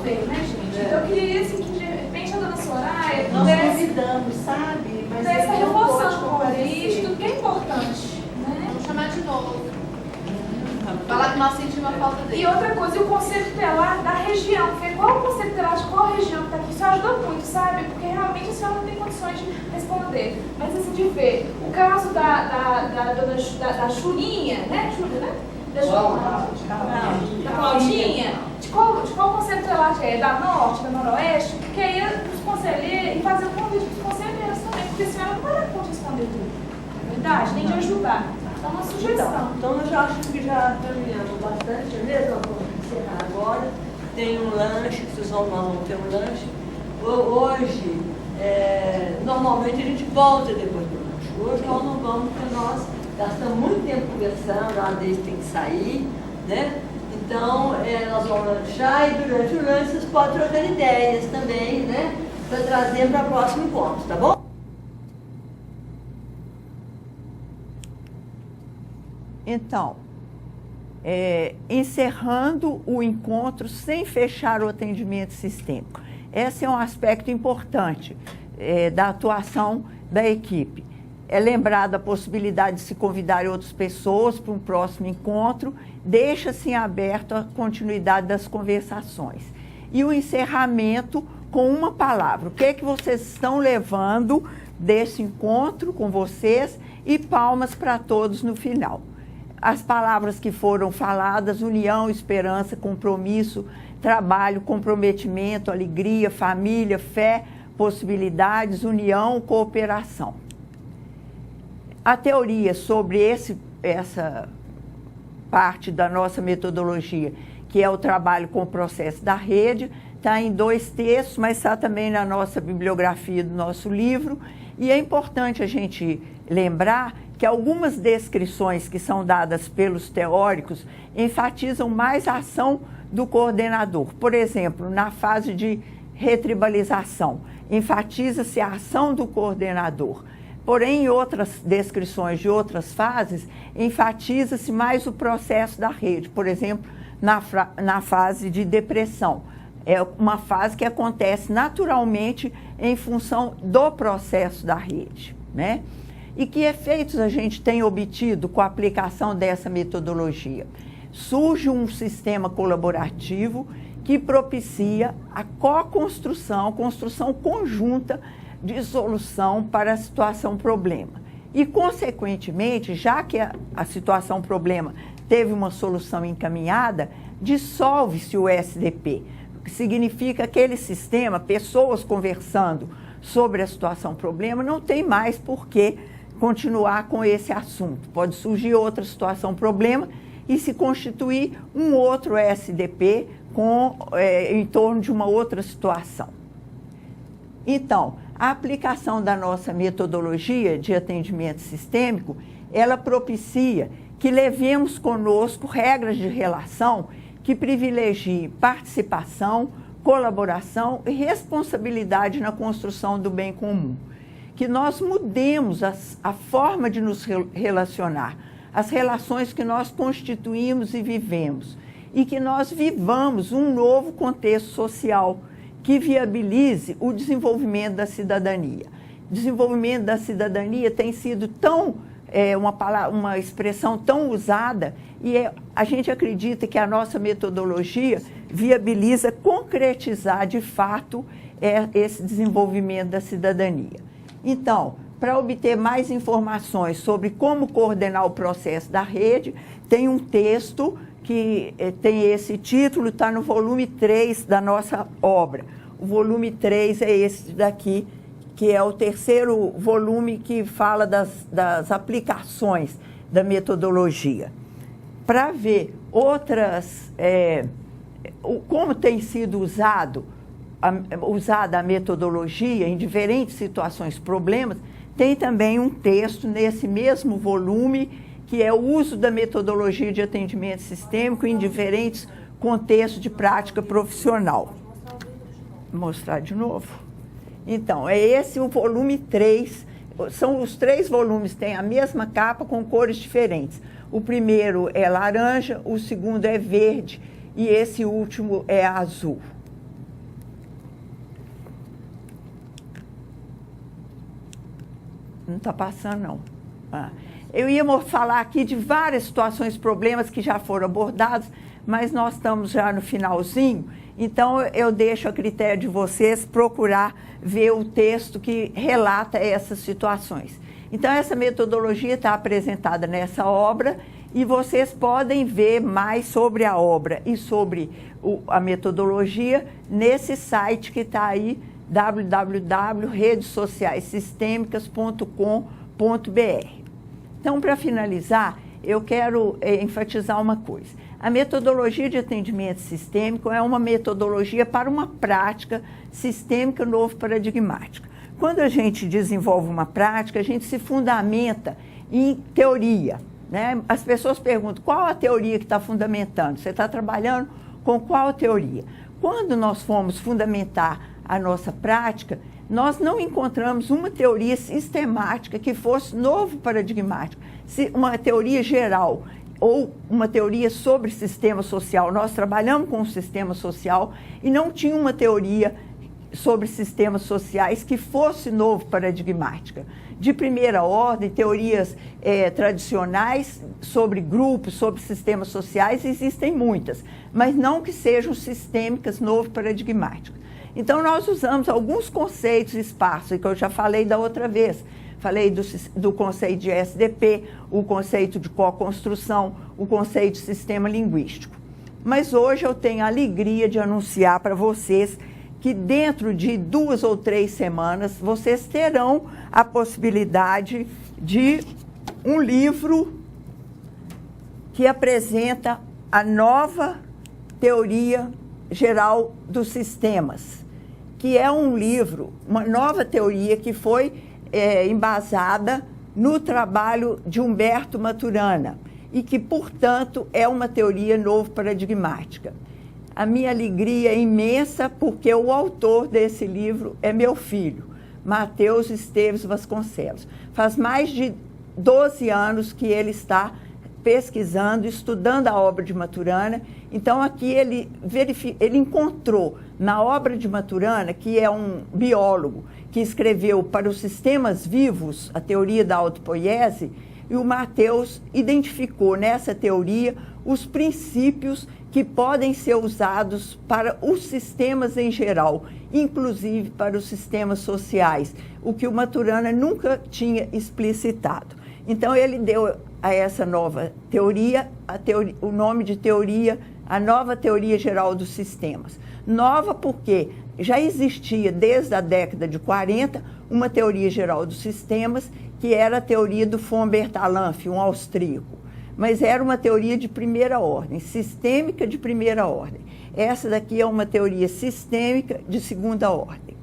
ver, né, gente? Então eu queria assim, que de repente a dona Soraya Nós pudesse convidamos, sabe? Mas essa ele não pôde reforçando o convite, comparecer. tudo que é importante, né? Vamos chamar de novo. Falar que nós sentimos a falta dele. E outra coisa, e o conselho tutelar da região. Qual o conselho tutelar de qual região que está aqui? Isso ajudou muito, sabe? Porque realmente a senhora não tem condições de responder. Mas assim, de ver o caso da Churinha, né? Júlia, né? Da Claudinha. De qual conselho tutelar que é? Da Norte, da Noroeste? Porque aí os conselheiros, e fazer um convite para os conselheiros também, porque a senhora não vai dar conta de responder tudo. É verdade? Nem de ajudar. Então, uma sugestão. Então, eu já acho que já caminhamos bastante, mesmo vamos encerrar agora. Tem um lanche, que vocês vão ter um lanche. Hoje, normalmente a gente volta depois do lanche. Hoje nós não vamos, porque nós gastamos muito tempo conversando, a vez tem que sair, né? Então, nós vamos lanchar e durante o lanche vocês podem trocar ideias também, né? Para trazer para o próximo encontro, tá bom? Então, encerrando o encontro sem fechar o atendimento sistêmico. Esse é um aspecto importante da atuação da equipe. É lembrada a possibilidade de se convidar outras pessoas para um próximo encontro, deixa-se aberto a continuidade das conversações. E o encerramento com uma palavra. O que é que vocês estão levando desse encontro com vocês e palmas para todos no final. As palavras que foram faladas: união, esperança, compromisso, trabalho, comprometimento, alegria, família, fé, possibilidades, união, cooperação. A teoria sobre essa parte da nossa metodologia, que é o trabalho com o processo da rede, está em 2 textos, mas está também na nossa bibliografia do nosso livro. E é importante a gente lembrar que algumas descrições que são dadas pelos teóricos enfatizam mais a ação do coordenador. Por exemplo, na fase de retribalização, enfatiza-se a ação do coordenador. Porém, em outras descrições de outras fases, enfatiza-se mais o processo da rede. Por exemplo, na fase de depressão. É uma fase que acontece naturalmente em função do processo da rede, né? E que efeitos a gente tem obtido com a aplicação dessa metodologia? Surge um sistema colaborativo que propicia a co-construção, construção conjunta de solução para a situação problema. E, consequentemente, já que a situação problema teve uma solução encaminhada, dissolve-se o SDP, o que significa que aquele sistema, pessoas conversando sobre a situação problema, não tem mais por que continuar com esse assunto. Pode surgir outra situação problema e se constituir um outro SDP em torno de uma outra situação. Então, a aplicação da nossa metodologia de atendimento sistêmico, ela propicia que levemos conosco regras de relação que privilegiem participação, colaboração e responsabilidade na construção do bem comum. Que nós mudemos a forma de nos relacionar, as relações que nós constituímos e vivemos, e que nós vivamos um novo contexto social que viabilize o desenvolvimento da cidadania. Desenvolvimento da cidadania tem sido uma expressão tão usada, e a gente acredita que a nossa metodologia viabiliza concretizar de fato esse desenvolvimento da cidadania. Então, para obter mais informações sobre como coordenar o processo da rede, tem um texto que tem esse título, está no volume 3 da nossa obra. O volume 3 é esse daqui, que é o terceiro volume que fala das aplicações da metodologia. Para ver como tem sido usada a metodologia em diferentes situações, problemas, tem também um texto nesse mesmo volume, que é o uso da metodologia de atendimento sistêmico em diferentes contextos de prática profissional. Vou mostrar de novo? Então, é esse o volume 3, são os 3 volumes, têm a mesma capa com cores diferentes. O primeiro é laranja, o segundo é verde e esse último é azul. Não está passando, não. Eu ia falar aqui de várias situações, problemas que já foram abordados, mas nós estamos já no finalzinho, então eu deixo a critério de vocês procurar ver o texto que relata essas situações. Então, essa metodologia está apresentada nessa obra e vocês podem ver mais sobre a obra e sobre a metodologia nesse site que está aí, www.redessociaissistemicas.com.br. Então, para finalizar, eu quero enfatizar uma coisa. A metodologia de atendimento sistêmico é uma metodologia para uma prática sistêmica novo paradigmática. Quando a gente desenvolve uma prática, a gente se fundamenta em teoria, né? As pessoas perguntam, qual a teoria que está fundamentando? Você está trabalhando com qual teoria? Quando nós fomos fundamentar a nossa prática, nós não encontramos uma teoria sistemática que fosse novo paradigmático, uma teoria geral ou uma teoria sobre sistema social. Nós trabalhamos com o sistema social e não tinha uma teoria sobre sistemas sociais que fosse novo paradigmática. De primeira ordem, teorias tradicionais sobre grupos, sobre sistemas sociais, existem muitas, mas não que sejam sistêmicas novo paradigmáticas. Então, nós usamos alguns conceitos esparsos, que eu já falei da outra vez. Falei do conceito de SDP, o conceito de co-construção, o conceito de sistema linguístico. Mas hoje eu tenho a alegria de anunciar para vocês que dentro de 2 ou 3 semanas vocês terão a possibilidade de um livro que apresenta a nova teoria geral dos sistemas, que é um livro, uma nova teoria que foi embasada no trabalho de Humberto Maturana e que, portanto, é uma teoria novo paradigmática. A minha alegria é imensa porque o autor desse livro é meu filho, Matheus Esteves Vasconcelos. Faz mais de 12 anos que ele está pesquisando, estudando a obra de Maturana. Então, aqui ele encontrou na obra de Maturana, que é um biólogo que escreveu para os sistemas vivos a teoria da autopoiese, e o Matheus identificou nessa teoria os princípios que podem ser usados para os sistemas em geral, inclusive para os sistemas sociais, o que o Maturana nunca tinha explicitado. Então, ele deu a essa nova teoria, o nome de teoria, a nova teoria geral dos sistemas. Nova porque já existia desde a década de 40 uma teoria geral dos sistemas, que era a teoria do von Bertalanffy, um austríaco. Mas era uma teoria de primeira ordem, sistêmica de primeira ordem. Essa daqui é uma teoria sistêmica de segunda ordem.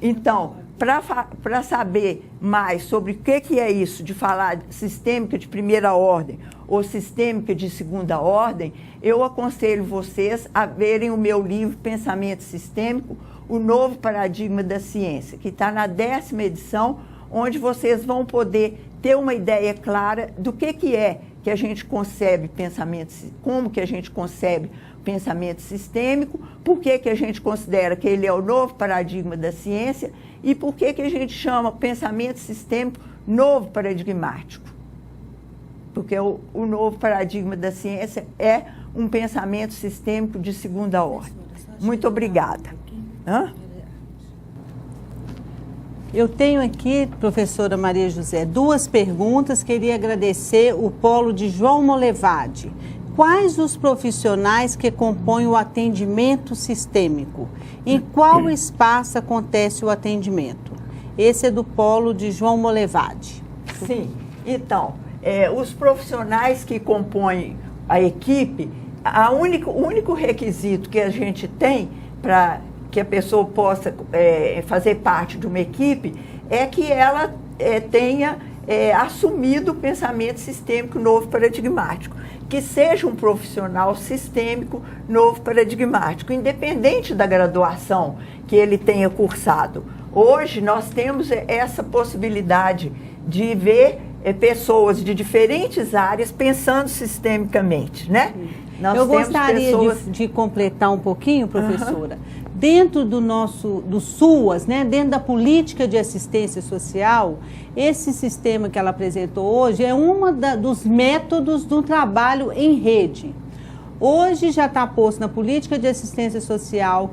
Então, para saber mais sobre o que é isso de falar sistêmica de primeira ordem ou sistêmica de segunda ordem, eu aconselho vocês a verem o meu livro Pensamento Sistêmico, o Novo Paradigma da Ciência, que está na 10ª edição, onde vocês vão poder ter uma ideia clara do que é que a gente concebe pensamento, como que a gente concebe pensamento sistêmico, por que a gente considera que ele é o novo paradigma da ciência e por que a gente chama pensamento sistêmico novo paradigmático. Porque o novo paradigma da ciência é um pensamento sistêmico de segunda ordem. Muito obrigada. Hã? Eu tenho aqui, professora Maria José, 2 perguntas. Queria agradecer o polo de João Molevade. Quais os profissionais que compõem o atendimento sistêmico? Em qual espaço acontece o atendimento? Esse é do polo de João Molevade. Sim, então, os profissionais que compõem a equipe, o único requisito que a gente tem para que a pessoa possa fazer parte de uma equipe é que ela tenha assumido o pensamento sistêmico novo paradigmático, que seja um profissional sistêmico novo paradigmático, independente da graduação que ele tenha cursado. Hoje nós temos essa possibilidade de ver pessoas de diferentes áreas pensando sistemicamente, né? Eu gostaria de completar um pouquinho, professora. dentro do SUAS, né, dentro da política de assistência social, esse sistema que ela apresentou hoje é dos métodos do trabalho em rede. Hoje já está posto na política de assistência social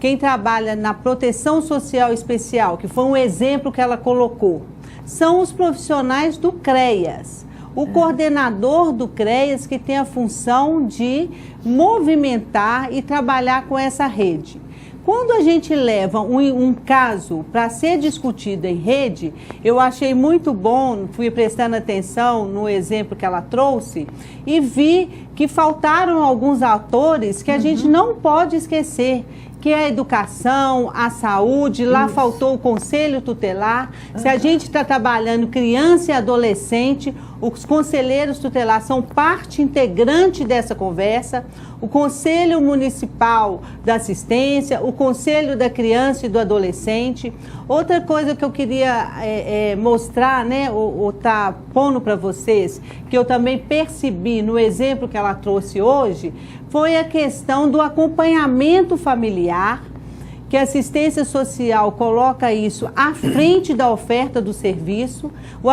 quem trabalha na proteção social especial, que foi um exemplo que ela colocou, são os profissionais do CREAS. O coordenador do CREAS que tem a função de movimentar e trabalhar com essa rede. Quando a gente leva um caso para ser discutido em rede, eu achei muito bom, fui prestando atenção no exemplo que ela trouxe e vi que faltaram alguns atores que a gente não pode esquecer, que é a educação, a saúde, lá faltou o conselho tutelar. Se a gente está trabalhando criança e adolescente, os conselheiros tutelares são parte integrante dessa conversa, o Conselho Municipal da Assistência, o Conselho da Criança e do Adolescente. Outra coisa que eu queria mostrar, né, ou tá pondo para vocês, que eu também percebi no exemplo que ela trouxe hoje, foi a questão do acompanhamento familiar, que a assistência social coloca isso à frente da oferta do serviço. O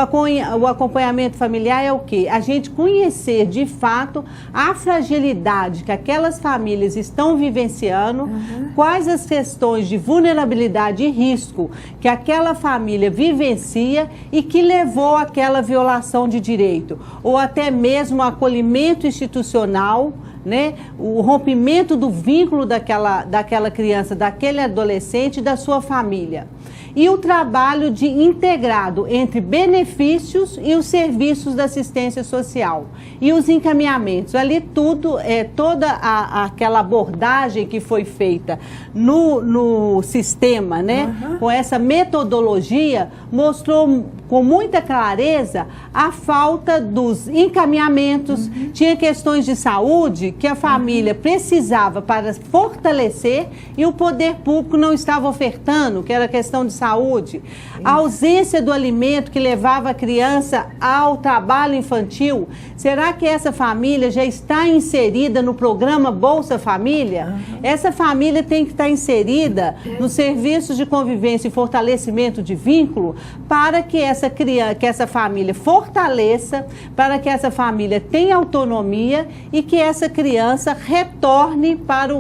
acompanhamento familiar é o quê? A gente conhecer de fato a fragilidade que aquelas famílias estão vivenciando, quais as questões de vulnerabilidade e risco que aquela família vivencia e que levou àquela violação de direito, ou até mesmo o acolhimento institucional, né? O rompimento do vínculo daquela criança, daquele adolescente e da sua família. E o trabalho integrado entre benefícios e os serviços da assistência social. E os encaminhamentos. Ali tudo, toda aquela abordagem que foi feita no sistema, né? Com essa metodologia, mostrou com muita clareza a falta dos encaminhamentos. Tinha questões de saúde que a família precisava para fortalecer e o poder público não estava ofertando, que era questão de saúde. A ausência do alimento que levava a criança ao trabalho infantil. Será que essa família já está inserida no programa Bolsa Família? Essa família tem que estar inserida nos serviços de convivência e fortalecimento de vínculo para que essa família fortaleça, para que essa família tenha autonomia e que essa criança retorne para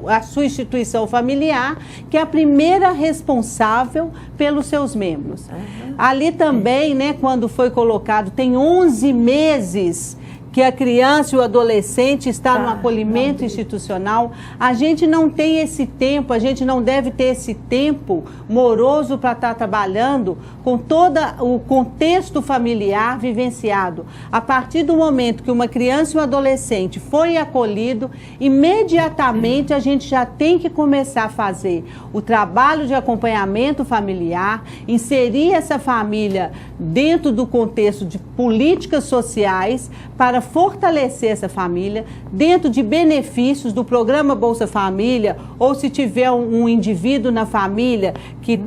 a sua instituição familiar, que é a primeira responsável pelos seus membros. Ali também, né, quando foi colocado, tem 11 meses que a criança e o adolescente está no acolhimento institucional. A gente não tem esse tempo, a gente não deve ter esse tempo moroso para estar trabalhando com todo o contexto familiar vivenciado. A partir do momento que uma criança e um adolescente foi acolhido, imediatamente a gente já tem que começar a fazer o trabalho de acompanhamento familiar, inserir essa família dentro do contexto de políticas sociais para fortalecer essa família, dentro de benefícios do programa Bolsa Família, ou se tiver um indivíduo na família que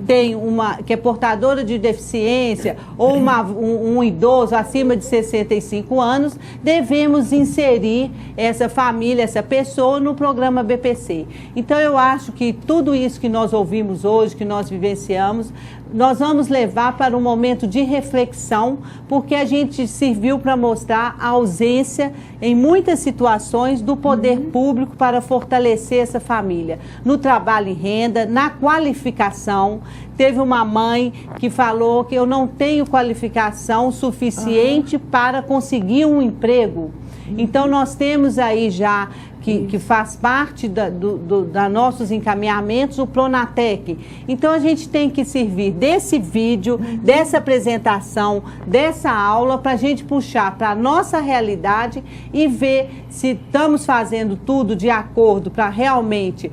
que é portadora de deficiência, ou um idoso acima de 65 anos, devemos inserir essa família, essa pessoa no programa BPC. Então eu acho que tudo isso que nós ouvimos hoje, que nós vivenciamos, nós vamos levar para um momento de reflexão, porque a gente serviu para mostrar a ausência, em muitas situações, do poder público para fortalecer essa família. No trabalho em renda, na qualificação. Teve uma mãe que falou que eu não tenho qualificação suficiente para conseguir um emprego. Então, nós temos aí já, que faz parte da nossos encaminhamentos, o Pronatec. Então, a gente tem que servir desse vídeo, dessa apresentação, dessa aula, para a gente puxar para a nossa realidade e ver se estamos fazendo tudo de acordo para realmente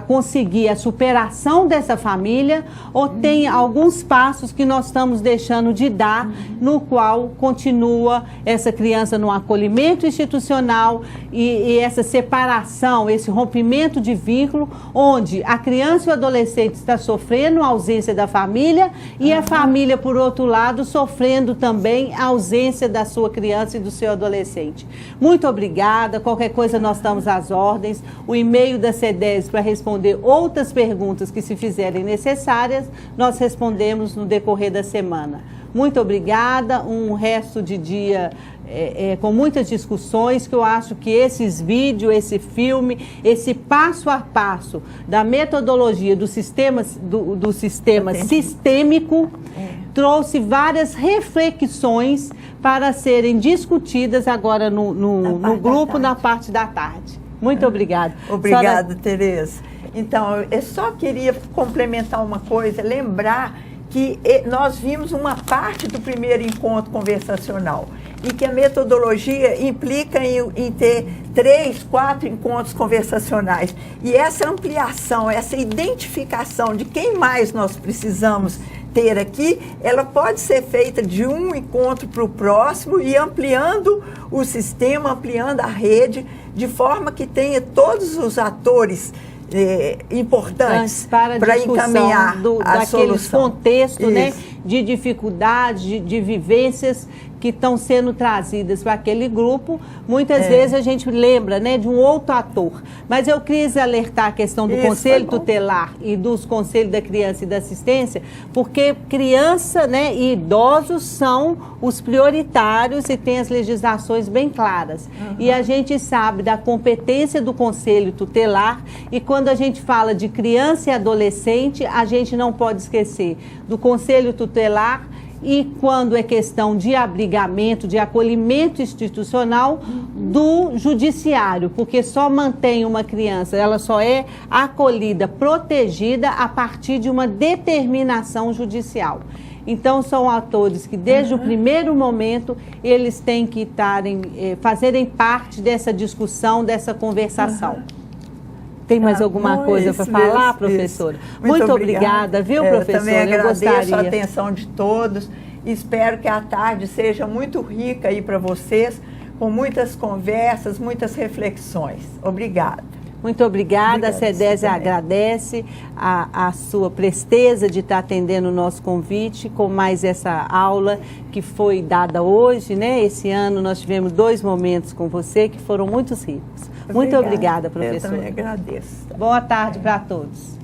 conseguir a superação dessa família, ou tem alguns passos que nós estamos deixando de dar, no qual continua essa criança no acolhimento institucional e essa separação separação, esse rompimento de vínculo, onde a criança e o adolescente está sofrendo a ausência da família e a família, por outro lado, sofrendo também a ausência da sua criança e do seu adolescente. Muito obrigada. Qualquer coisa, nós estamos às ordens. O e-mail da CEDES para responder outras perguntas que se fizerem necessárias, nós respondemos no decorrer da semana. Muito obrigada, um resto de dia com muitas discussões, que eu acho que esses vídeos, esse filme, esse passo a passo da metodologia do sistema sistêmico, trouxe várias reflexões para serem discutidas agora no grupo, na parte da tarde. Muito obrigada. Obrigada, Tereza. Então, eu só queria complementar uma coisa, lembrar que nós vimos uma parte do primeiro encontro conversacional e que a metodologia implica em ter 3, 4 encontros conversacionais. E essa ampliação, essa identificação de quem mais nós precisamos ter aqui, ela pode ser feita de um encontro para o próximo e ampliando o sistema, ampliando a rede, de forma que tenha todos os atores importantes para encaminhar daquele contexto, né, de dificuldades, de vivências que estão sendo trazidas para aquele grupo. Muitas vezes a gente lembra, né, de um outro ator. Mas eu quis alertar a questão do Conselho Tutelar e dos Conselhos da Criança e da Assistência, porque criança, né, e idosos são os prioritários e tem as legislações bem claras. E a gente sabe da competência do Conselho Tutelar, e quando a gente fala de criança e adolescente, a gente não pode esquecer do Conselho Tutelar. E quando é questão de abrigamento, de acolhimento institucional, do judiciário, porque só mantém uma criança, ela só é acolhida, protegida a partir de uma determinação judicial. Então, são atores que, desde o primeiro momento, eles têm que fazerem parte dessa discussão, dessa conversação. Tem mais alguma coisa para falar, professora? Muito obrigada, viu, professora? Eu também agradeço a atenção de todos. Espero que a tarde seja muito rica aí para vocês, com muitas conversas, muitas reflexões. Obrigada. Muito obrigada. A CEDES agradece a sua presteza de estar atendendo o nosso convite com mais essa aula que foi dada hoje, né? Esse ano nós tivemos 2 momentos com você que foram muito ricos. Muito obrigada, professora. Eu também agradeço. Boa tarde para todos.